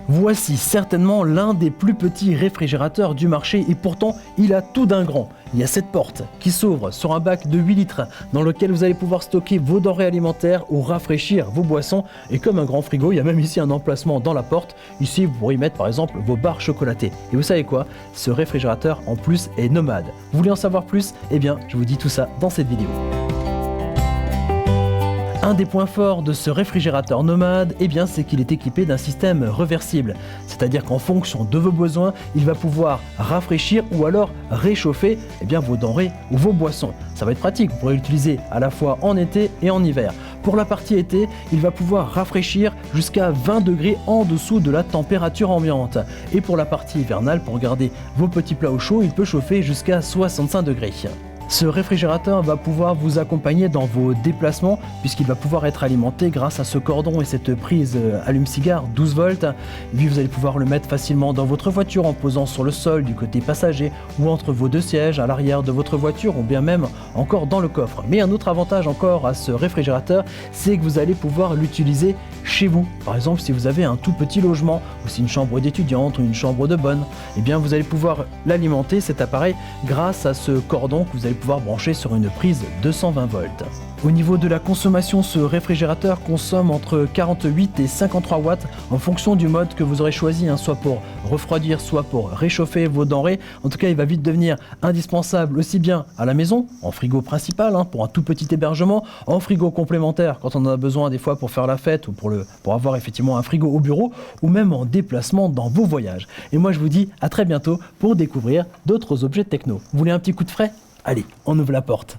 Voici certainement l'un des plus petits réfrigérateurs du marché et pourtant il a tout d'un grand. Il y a cette porte qui s'ouvre sur un bac de 8 litres dans lequel vous allez pouvoir stocker vos denrées alimentaires ou rafraîchir vos boissons. Et comme un grand frigo, il y a même ici un emplacement dans la porte. Ici, vous pourrez y mettre par exemple vos barres chocolatées. Et vous savez quoi? Ce réfrigérateur en plus est nomade. Vous voulez en savoir plus? Eh bien, je vous dis tout ça dans cette vidéo. Un des points forts de ce réfrigérateur nomade, c'est qu'il est équipé d'un système réversible. C'est-à-dire qu'en fonction de vos besoins, il va pouvoir rafraîchir ou alors réchauffer vos denrées ou vos boissons. Ça va être pratique, vous pourrez l'utiliser à la fois en été et en hiver. Pour la partie été, il va pouvoir rafraîchir jusqu'à 20 degrés en dessous de la température ambiante. Et pour la partie hivernale, pour garder vos petits plats au chaud, il peut chauffer jusqu'à 65 degrés. Ce réfrigérateur va pouvoir vous accompagner dans vos déplacements puisqu'il va pouvoir être alimenté grâce à ce cordon et cette prise allume-cigare 12 volts. Et puis vous allez pouvoir le mettre facilement dans votre voiture en posant sur le sol du côté passager ou entre vos deux sièges à l'arrière de votre voiture ou bien même encore dans le coffre. Mais un autre avantage encore à ce réfrigérateur, c'est que vous allez pouvoir l'utiliser chez vous. Par exemple, si vous avez un tout petit logement ou si une chambre d'étudiante ou une chambre de bonne, vous allez pouvoir l'alimenter cet appareil grâce à ce cordon que vous allez pouvoir brancher sur une prise 220 volts. Au niveau de la consommation, ce réfrigérateur consomme entre 48 et 53 watts en fonction du mode que vous aurez choisi, soit pour refroidir, soit pour réchauffer vos denrées. En tout cas, il va vite devenir indispensable aussi bien à la maison, en frigo principal pour un tout petit hébergement, en frigo complémentaire quand on en a besoin des fois pour faire la fête ou pour avoir effectivement un frigo au bureau ou même en déplacement dans vos voyages. Et moi je vous dis à très bientôt pour découvrir d'autres objets techno. Vous voulez un petit coup de frais? Allez, on ouvre la porte.